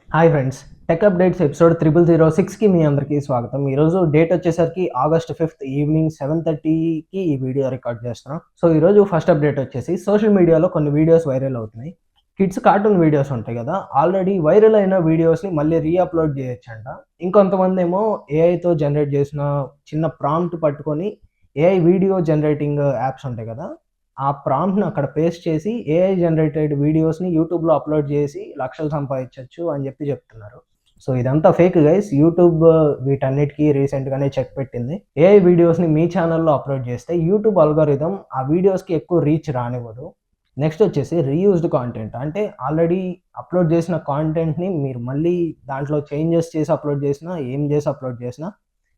Hi friends, tech updates episode 0006కి మీ అందరికీ స్వాగతం. ఈరోజు డేట్ వచ్చేసరికి ఆగస్ట్ 5th ఈవినింగ్ 7:30కి ఈ వీడియో రికార్డ్ చేస్తున్నాం. సో ఈరోజు ఫస్ట్ అప్డేట్ వచ్చేసి సోషల్ మీడియాలో కొన్ని వీడియోస్ వైరల్ అవుతున్నాయి. కిడ్స్ కార్టూన్ వీడియోస్ ఉంటాయి కదా, ఆల్రెడీ వైరల్ అయిన వీడియోస్ని మళ్ళీ రీఅప్లోడ్ చేయొచ్చంట. ఇంకొంతమంది ఏమో ఏఐతో జనరేట్ చేసిన చిన్న ప్రాంప్ట్ పట్టుకొని ఏఐ వీడియో జనరేటింగ్ యాప్స్ ఉంటాయి కదా, ఆ ప్రాంప్ట్‌ని అక్కడ పేస్ట్ చేసి ఏఐ జనరేటెడ్ వీడియోస్‌ని యూట్యూబ్‌లో అప్‌లోడ్ చేసి లక్షలు సంపాదించొచ్చు అని చెప్తున్నారు. సో ఇదంతా ఫేక్ గైస్. యూట్యూబ్ వీటన్నిటికి రీసెంట్‌గానే చెక్ పెట్టింది. ఏఐ వీడియోస్‌ని మీ ఛానెల్‌లో అప్‌లోడ్ చేస్తే యూట్యూబ్ అల్గోరిథం ఆ వీడియోస్‌కి ఎక్కువ రీచ్ రానివ్వదు. నెక్స్ట్ వచ్చేసి రీయూజ్డ్ కాంటెంట్. అంటే ఆల్రెడీ అప్‌లోడ్ చేసిన కాంటెంట్‌ని మీరు మళ్ళీ దాంట్లో చేంజెస్ చేసి అప్‌లోడ్ చేసినా, ఏం చేసి అప్‌లోడ్ చేసినా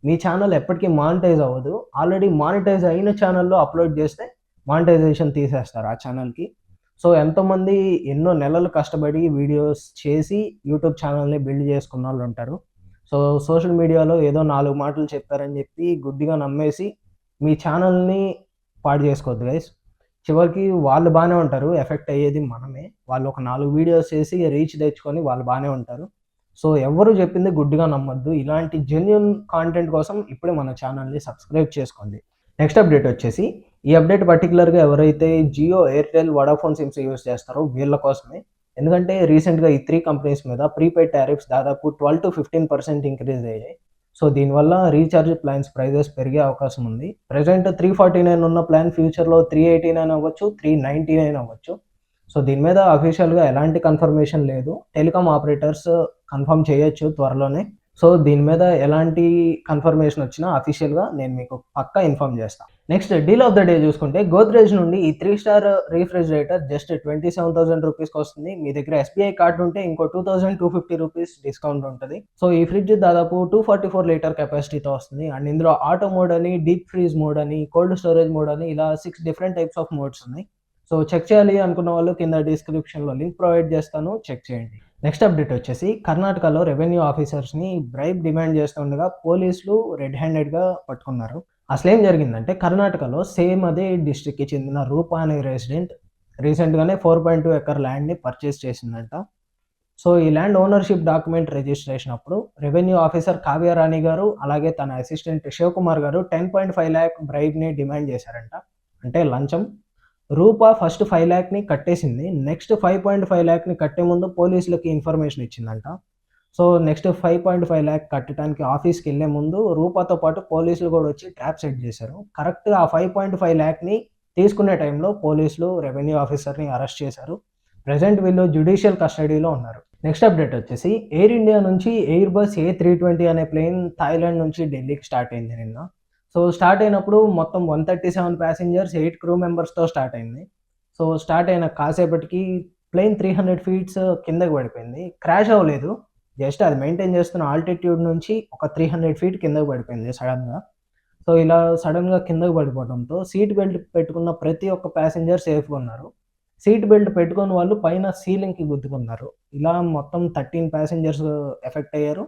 మీ ఛానెల్ ఎప్పటికీ మానిటైజ్ అవ్వదు. ఆల్రెడీ మానిటైజ్ అయిన ఛానెల్‌లో అప్‌లోడ్ చేస్తే మానిటైజేషన్ తీసేస్తారు ఆ ఛానల్‌కి. సో ఎంతోమంది ఎన్నో నెలలు కష్టపడి వీడియోస్ చేసి యూట్యూబ్ ఛానల్‌ని బిల్డ్ చేసుకున్నోళ్ళుంటారు. సో సోషల్ మీడియాలో ఏదో 4 మాటలు చెప్పారని చెప్పి గుడ్డిగా నమ్మేసి మీ ఛానల్‌ని పాడు చేసుకోవద్దు గైస్. చివరికి వాళ్ళు బానే ఉంటారు. ఎఫెక్ట్ అయ్యేది మనమే. వాళ్ళు ఒక 4 వీడియోస్ చేసి రీచ్ తెచ్చుకొని వాళ్ళు బానే ఉంటారు. సో ఎవ్వరు చెప్పింది గుడ్డిగా నమ్మొద్దు. ఇలాంటి జెన్యూన్ కాంటెంట్ కోసం ఇప్పుడే మన ఛానల్‌ని సబ్స్క్రైబ్ చేసుకోండి. నెక్స్ట్ అప్డేట్ వచ్చేసి ఈ అప్డేట్ పర్టిక్యులర్‌గా ఎవరైతే Jio, Airtel, Vodafone SIMs use చేస్తారో వీళ్ళ కోసమే. ఎందుకంటే రీసెంట్‌గా ఈ 3 కంపెనీస్ మీద ప్రీపెయిడ్ టారిఫ్స్ దాదాపు 12-15% ఇంక్రీజ్ అయ్యాయి. సో దీనివల్ల రీచార్జ్ ప్లాన్స్ ప్రైజెస్ పెరిగే అవకాశం ఉంది. ప్రెజెంట్ 349 ఉన్న ప్లాన్ ఫ్యూచర్‌లో 389 అవ్వచ్చు, 399 అవ్వచ్చు. సో దీని మీద అఫీషియల్‌గా ఎలాంటి కన్ఫర్మేషన్ లేదు. టెలికాం ఆపరేటర్స్ కన్ఫర్మ్ చేయొచ్చు త్వరలోనే. సో దీని మీద ఎలాంటి కన్ఫర్మేషన్ వచ్చినా అఫీషియల్‌గా నేను మీకు పక్కా ఇన్ఫార్మ్ చేస్తా. Next deal of the day చూసుకుంటే గోద్రేజ్ నుండి ఈ 3 స్టార్ రిఫ్రిజిరేటర్ జస్ట్ 27,000 రూపీస్‌కి వస్తుంది. మీ దగ్గర ఎస్‌బీఐ కార్డ్ ఉంటే ఇంకో 2,250 రూపీస్ డిస్కౌంట్ ఉంటది. సో ఈ ఫ్రిడ్జ్ దాదాపు 244 లీటర్ కెపాసిటీతో వస్తుంది. అండ్ ఇందులో ఆటో మోడ్ అని, డీప్ ఫ్రీజ్ మోడ్ అని, కోల్డ్ స్టోరేజ్ మోడ్ అని ఇలా 6 డిఫరెంట్ టైప్స్ ఆఫ్ మోడ్స్ ఉన్నాయి. సో చెక్ చేయాలి అనుకున్న వాళ్ళు కింద డిస్క్రిప్షన్‌లో లింక్ ప్రొవైడ్ చేస్తాను, చెక్ చేయండి. నెక్స్ట్ అప్డేట్ వచ్చేసి కర్ణాటకలో రెవెన్యూ ఆఫీసర్స్‌ని బ్రైబ్ డిమాండ్ చేస్తుండగా పోలీసులు రెడ్ హ్యాండెడ్‌గా పట్టుకున్నారు. అసలేం జరిగిందంటే కర్ణాటకలో సేమ్ అదే డిస్ట్రిక్ట్‌కి చెందిన రూప అనే రెసిడెంట్ రీసెంట్‌గానే 4.2 ఎకర్ ల్యాండ్‌ని పర్చేస్ చేసిందంట. సో ఈ ల్యాండ్ ఓనర్‌షిప్ డాక్యుమెంట్ రిజిస్ట్రేషన్ అప్పుడు రెవెన్యూ ఆఫీసర్ కావ్య రాణి గారు అలాగే తన అసిస్టెంట్ శివకుమార్ గారు 10.5 లాక్ బ్రైబ్‌ని డిమాండ్ చేశారంట. అంటే లంచం. రూప ఫస్ట్ 5 లాక్‌ని కట్టేసింది. నెక్స్ట్ 5.5 లాక్‌ని కట్టే ముందు పోలీసులకి ఇన్ఫర్మేషన్ ఇచ్చిందంట. సో నెక్స్ట్ 5.5 లాక్ కట్టడానికి ఆఫీస్‌కెళ్ళే ముందు రూపాతో పాటు పోలీసులు కూడా వచ్చి ట్రాప్ సెట్ చేశారు. కరెక్ట్‌గా ఆ 5.5 లాక్‌ని తీసుకునే టైంలో పోలీసులు రెవెన్యూ ఆఫీసర్‌ని అరెస్ట్ చేశారు. ప్రెజెంట్ వీళ్ళు జ్యుడిషియల్ కస్టడీలో ఉన్నారు. నెక్స్ట్ అప్డేట్ వచ్చేసి ఎయిర్ ఇండియా నుంచి ఎయిర్ బస్ A320 అనే ప్లేన్ థాయిలాండ్ నుంచి ఢిల్లీకి స్టార్ట్ అయింది నిన్న. సో స్టార్ట్ అయినప్పుడు మొత్తం 137 ప్యాసింజర్స్, 8 క్రూ మెంబర్స్‌తో స్టార్ట్ అయింది. సో స్టార్ట్ అయిన కాసేపటికి ప్లేన్ 300 ఫీట్స్ కిందకి పడిపోయింది. క్రాష్ అవ్వలేదు. జస్ట్ అది మెయింటైన్ చేస్తున్న ఆల్టిట్యూడ్ నుంచి ఒక 300 ఫీట్ కిందకి పడిపోయింది సడెన్‌గా. సో ఇలా సడెన్‌గా కిందకి పడిపోవడంతో సీట్ బెల్ట్ పెట్టుకున్న ప్రతి ఒక్క ప్యాసింజర్ సేఫ్‌గా ఉన్నారు. సీట్ బెల్ట్ పెట్టుకోని వాళ్ళు పైన సీలింగ్‌కి గుద్దుకున్నారు. ఇలా మొత్తం 13 ప్యాసింజర్స్ ఎఫెక్ట్ అయ్యారు.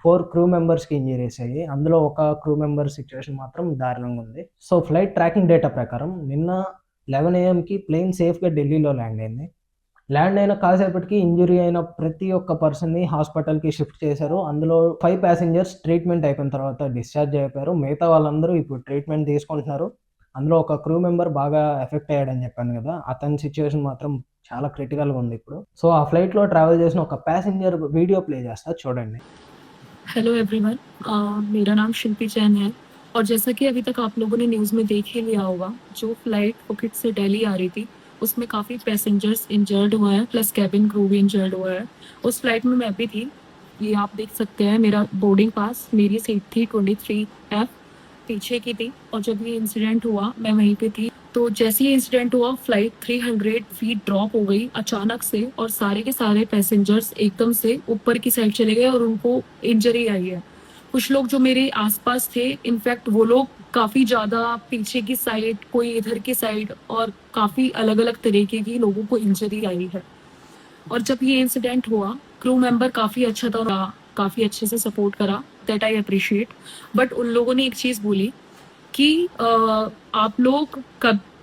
4 క్రూ మెంబర్స్‌కి ఇంజ్యూరీస్ అయ్యాయి. అందులో ఒక క్రూ మెంబర్ సిట్యుయేషన్ మాత్రం దారుణంగా ఉంది. సో ఫ్లైట్ ట్రాకింగ్ డేటా ప్రకారం నిన్న 11 ఏఎంకి ప్లేన్ సేఫ్‌గా ఢిల్లీలో ల్యాండ్ అయింది. ల్యాండ్ అయిన కాసేపటికి ఇంజ్యూరీ అయిన ప్రతి ఒక్క పర్సన్‌ని హాస్పిటల్‌కి షిఫ్ట్ చేశారు. అందులో 5 ప్యాసింజర్స్ ట్రీట్మెంట్ అయిపోయిన తర్వాత డిశ్చార్జ్ అయిపోయారు. మిగతా వాళ్ళందరూ ఇప్పుడు ట్రీట్మెంట్ తీసుకుంటున్నారు. అందులో ఒక క్రూ మెంబర్ బాగా ఎఫెక్ట్ అయ్యాడని చెప్పాను కదా, అతని సిట్యుయేషన్ మాత్రం చాలా క్రిటికల్‌గా ఉంది ఇప్పుడు. సో ఆ ఫ్లైట్‌లో ట్రావెల్ చేసిన ఒక ప్యాసింజర్ వీడియో ప్లే చేస్తా చూడండి. हेलो एवरीवन, मेरा नाम शिल्पी जैन है और जैसा कि अभी तक आप लोगों ने न्यूज़ में देख ही लिया होगा, जो फ्लाइट फुकेट से दिल्ली आ रही थी उसमें काफ़ी पैसेंजर्स इंजर्ड हुए हैं, प्लस कैबिन क्रू भी इंजर्ड हुआ है। उस फ्लाइट में मैं भी थी। ये आप देख सकते हैं मेरा बोर्डिंग पास, मेरी सीट थी 23F, पीछे की थी। और जब ये इंसिडेंट हुआ मैं वहीं पे थी। तो जैसे ही इंसिडेंट हुआ फ्लाइट 300 फीट ड्रॉप हो गई अचानक से और सारे के सारे पैसेंजर्स एकदम से ऊपर की साइड चले गए और उनको इंजरी आई है। कुछ लोग जो मेरे आसपास थे, इनफैक्ट वो लोग काफ़ी ज़्यादा पीछे की साइड, कोई इधर की साइड, और काफ़ी अलग अलग तरीके की लोगों को इंजरी आई है। और जब ये इंसिडेंट हुआ क्रू मेंबर काफ़ी अच्छा था, काफ़ी अच्छे से सपोर्ट करा, दैट आई अप्रिशिएट। बट उन लोगों ने एक चीज़ बोली कि आप लोग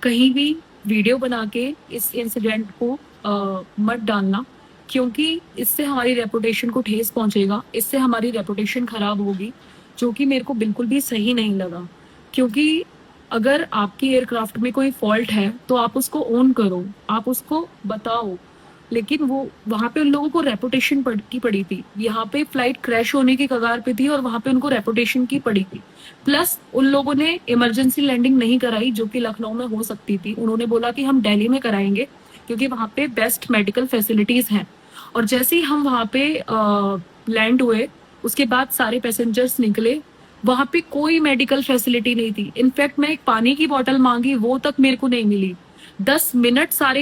कहीं भी वीडियो बना के इस इंसिडेंट को मत डालना, क्योंकि इससे हमारी रेपुटेशन को ठेस पहुंचेगा, इससे हमारी रेपुटेशन खराब होगी, जो कि मेरे को बिल्कुल भी सही नहीं लगा। क्योंकि अगर आपकी एयरक्राफ्ट में कोई फॉल्ट है तो आप उसको ओन करो, आप उसको बताओ। लेकिन वो वहाँ पे उन लोगों को रेपुटेशन की पड़ी थी, यहाँ पे फ्लाइट क्रैश होने की कगार पे थी और वहाँ पे उनको रेपुटेशन की पड़ी थी। प्लस उन लोगों ने इमरजेंसी लैंडिंग नहीं कराई, जो कि लखनऊ में हो सकती थी। उन्होंने बोला कि हम दिल्ली में कराएंगे क्योंकि वहाँ पे बेस्ट मेडिकल फैसिलिटीज हैं। और जैसे ही हम वहाँ पे लैंड हुए, उसके बाद सारे पैसेंजर्स निकले, वहाँ पे कोई मेडिकल फैसिलिटी नहीं थी। इनफैक्ट मैं एक पानी की बोतल मांगी, वो तक मेरे को नहीं मिली। 10 मिनट सारे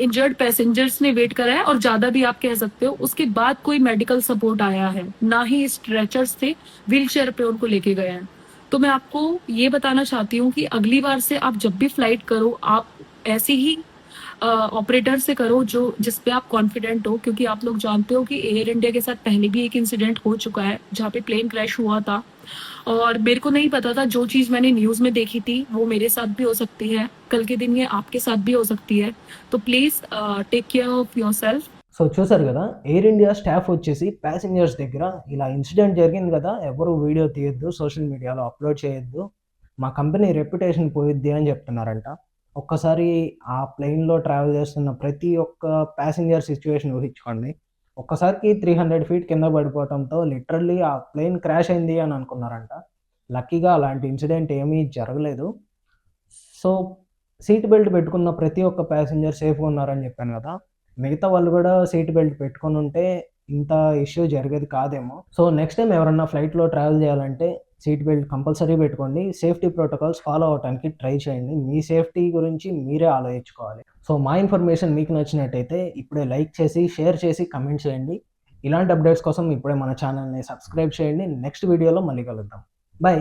इंजर्ड पैसेंजर्स ने वेट कराया, और ज्यादा भी आप कह सकते हो। उसके बाद कोई मेडिकल सपोर्ट आया है, ना ही स्ट्रेचर्स थे, व्हीलचेयर पे उनको लेके गए हैं। तो मैं आपको ये बताना चाहती हूँ कि अगली बार से आप जब भी फ्लाइट करो, आप ऐसे ही ऑपरेटर से करो जो जिस पे आप कॉन्फिडेंट हो। क्योंकि आप लोग जानते हो कि एयर इंडिया के साथ पहले भी एक इंसिडेंट हो चुका है जहाँ पे प्लेन क्रैश हुआ था, और मेरे को नहीं पता था। जो चीज़ मैंने न्यूज़ में देखी थी वो मेरे साथ भी हो सकती है, कल के दिन ये आपके साथ भी हो सकती है। तो please take care of yourself. So చూసారు కదా, ఎయిర్ ఇండియా స్టాఫ్ వచ్చేసి ప్యాసింజర్స్ దగ్గర ఇలా ఇన్సిడెంట్ జరిగింది కదా, ఎవరు వీడియో తీయొద్దు, సోషల్ మీడియాలో అప్లోడ్ చేయొద్దు, మా కంపెనీ రెప్యుటేషన్ పోయిద్ది అని చెప్తున్నారంట. ఒక్కసారి ఆ ప్లేన్లో ట్రావెల్ చేస్తున్న ప్రతి ఒక్క ప్యాసింజర్ సిచ్యువేషన్ ఊహించుకోండి. ఒక్కసారికి 300 ఫీట్ కింద పడిపోవడంతో లిటరల్లీ ఆ ప్లేన్ క్రాష్ అయింది అని అనుకున్నారంట. లక్కీగా అలాంటి ఇన్సిడెంట్ ఏమీ జరగలేదు. సో సీట్ బెల్ట్ పెట్టుకున్న ప్రతి ఒక్క ప్యాసింజర్ సేఫ్గా ఉన్నారని చెప్పాను కదా, మిగతా వాళ్ళు కూడా సీట్ బెల్ట్ పెట్టుకొని ఉంటే ఇంత ఇష్యూ జరిగేది కాదేమో. సో నెక్స్ట్ టైం ఎవరన్నా ఫ్లైట్లో ట్రావెల్ చేయాలంటే సీట్ బెల్ట్ కంపల్సరీ పెట్టుకోండి. సేఫ్టీ ప్రోటోకాల్స్ ఫాలో అవ్వడానికి ట్రై చేయండి. మీ సేఫ్టీ గురించి మీరే ఆలోచించుకోవాలి. సో మా ఇన్ఫర్మేషన్ మీకు నచ్చినట్టయితే ఇప్పుడే లైక్ చేసి, షేర్ చేసి, కమెంట్ చేయండి. ఇలాంటి అప్డేట్స్ కోసం ఇప్పుడే మన ఛానల్ని సబ్స్క్రైబ్ చేయండి. నెక్స్ట్ వీడియోలో మళ్ళీ కలుద్దాం. బాయ్.